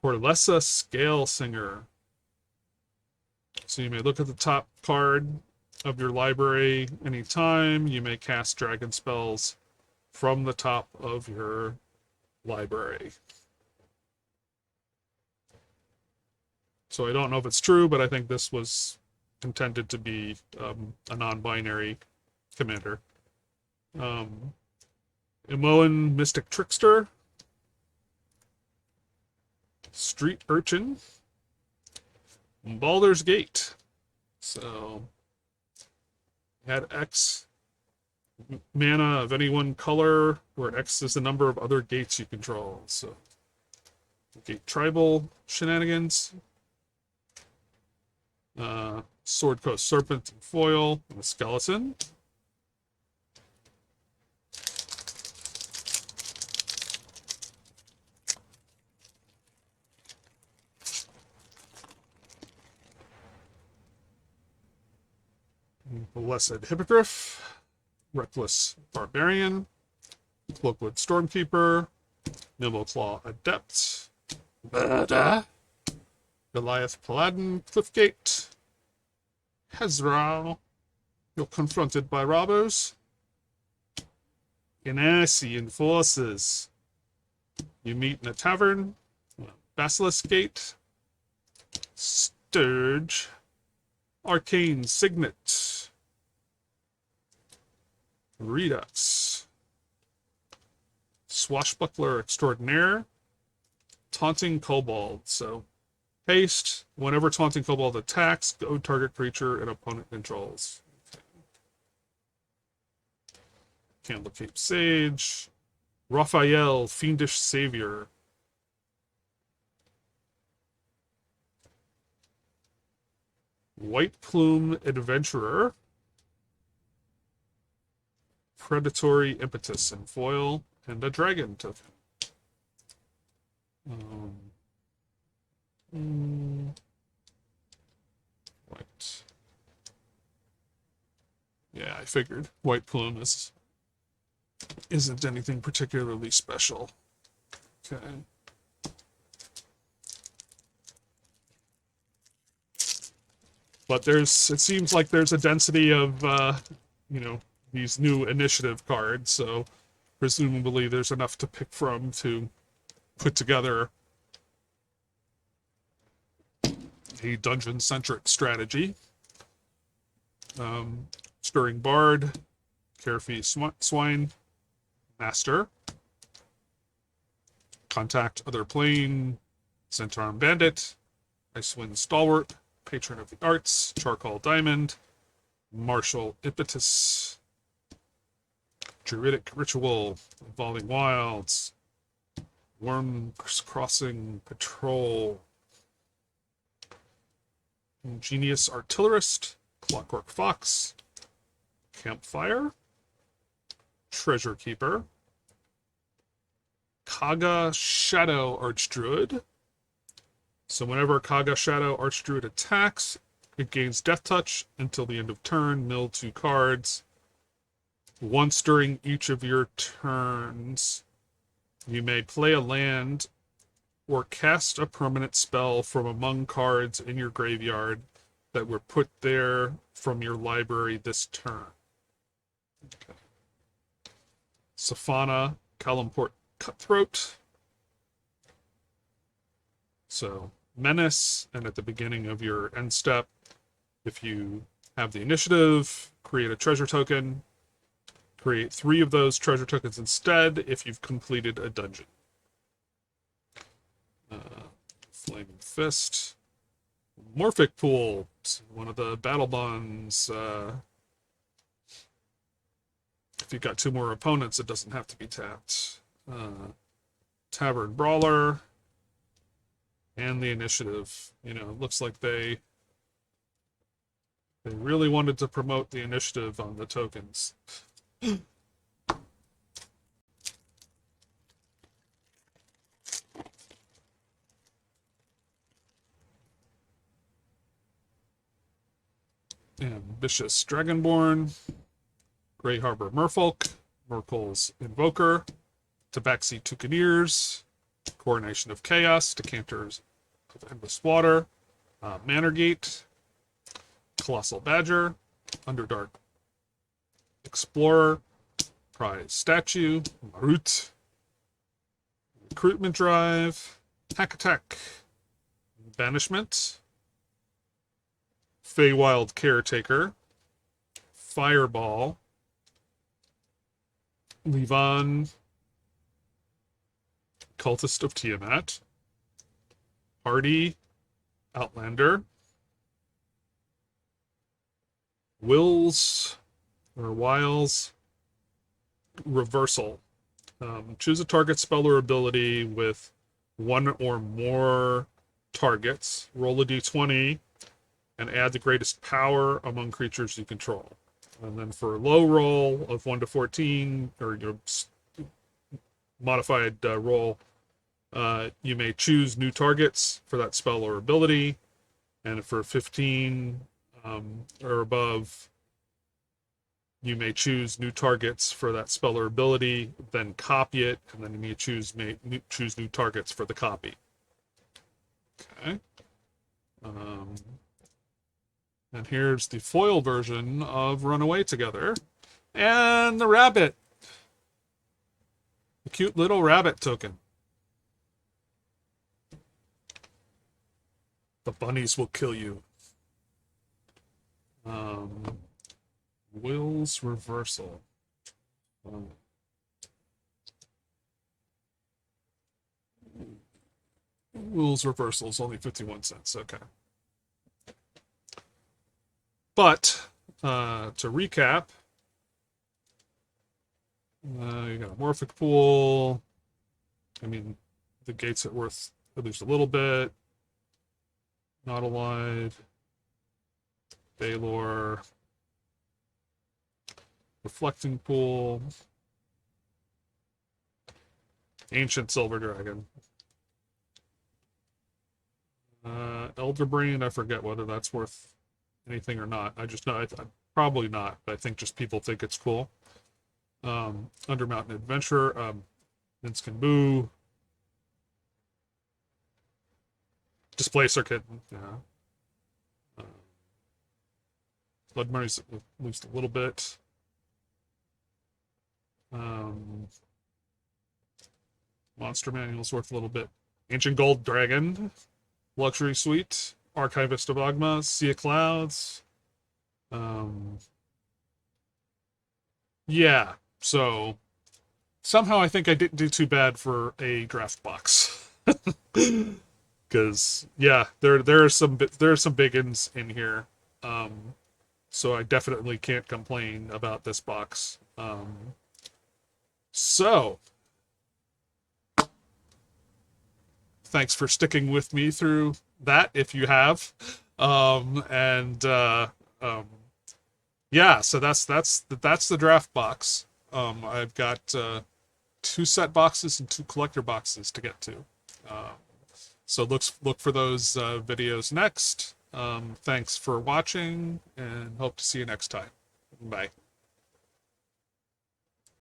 Corlessa Scale Singer. So you may look at the top card of your library anytime. You may cast dragon spells from the top of your library. So I don't know if it's true, but I think this was intended to be a non-binary commander. Imoen Mystic Trickster, Street Urchin, Baldur's Gate. So, add X mana of any one color, where X is the number of other gates you control. So, Gate Tribal Shenanigans. Sword Coast Serpent and Foil, and a Skeleton. Blessed Hippogriff, Reckless Barbarian, Cloakwood Stormkeeper, Nimbleclaw Adept, Goliath Paladin, Cliffgate, Hezral, you're confronted by robbers, Ganassi Forces, you meet in a tavern, Basilisk Gate, Sturge, Arcane Signet, Redux, Swashbuckler Extraordinaire, Taunting Kobold. So, haste, whenever Taunting Kobold attacks, go target creature and opponent controls. Okay. Candlecape Sage, Raphael, Fiendish Savior, White Plume Adventurer, Predatory Impetus and Foil, and a Dragon token. White. Yeah, I figured White Plume isn't anything particularly special. Okay. But it seems like there's a density of, you know, these new initiative cards, so presumably there's enough to pick from to put together a dungeon-centric strategy. Stirring Bard, Carefree Swine, Master, Contact Other Plane, Centaur Bandit, Icewind Stalwart, Patron of the Arts, Charcoal Diamond, Martial Impetus, Druidic Ritual, Evolving Wilds, Worm's Crossing Patrol, Ingenious Artillerist, Clockwork Fox, Campfire, Treasure Keeper, Kaga Shadow Archdruid. So whenever Kaga Shadow Archdruid attacks, it gains Death Touch until the end of turn, mill 2 cards. Once during each of your turns, you may play a land or cast a permanent spell from among cards in your graveyard that were put there from your library this turn. Okay. Safana Kalamport Cutthroat. So Menace, and at the beginning of your end step, if you have the initiative, create a treasure token. Create 3 of those treasure tokens instead if you've completed a dungeon. Flaming Fist. Morphic Pool, one of the battle bonds. If you've got 2 more opponents, it doesn't have to be tapped. Tavern Brawler. And the initiative. You know, it looks like they really wanted to promote the initiative on the tokens. Ambitious Dragonborn, Grey Harbor Merfolk, Merkel's Invoker, Tabaxi Toucaneers, Coronation of Chaos, Decanters of Endless Water, Manorgate, Colossal Badger, Underdark Explorer, Prize Statue, Marut, Recruitment Drive, Hack Attack, Banishment, Feywild Caretaker, Fireball, Levan, Cultist of Tiamat, Hardy, Outlander, Wiles, Reversal. Choose a target spell or ability with 1 or more targets. Roll a d20 and add the greatest power among creatures you control. And then for a low roll of 1 to 14, or your modified roll, you may choose new targets for that spell or ability. And for 15 or above, you may choose new targets for that spell or ability, then copy it, and then you may choose new targets for the copy. Okay. And here's the foil version of Runaway Together. And the rabbit. The cute little rabbit token. The bunnies will kill you. Will's Reversal. Will's Reversal is only 51 cents. Okay. But to recap, you got a Morphic Pool. I mean, the gates are worth at least a little bit. Not Allied. Baldur. Reflecting Pool. Ancient Silver Dragon. Elderbrain, I forget whether that's worth anything or not. I just know, probably not, but I think just people think it's cool. Undermountain Adventure, Minskin Boo, Displacer Kitten, yeah. Blood Money's losed a little bit. Um, Monster Manual's worth a little bit. Ancient Gold Dragon, Luxury Suite, Archivist of Ogma, Sea of Clouds. Yeah, so somehow I think I didn't do too bad for a draft box. Because yeah, there are some big ins in here. So I definitely can't complain about this box. So thanks for sticking with me through that if you have. And um, yeah, so that's the draft box. I've got two set boxes and two collector boxes to get to. So look for those videos next. Thanks for watching, and hope to see you next time. Bye.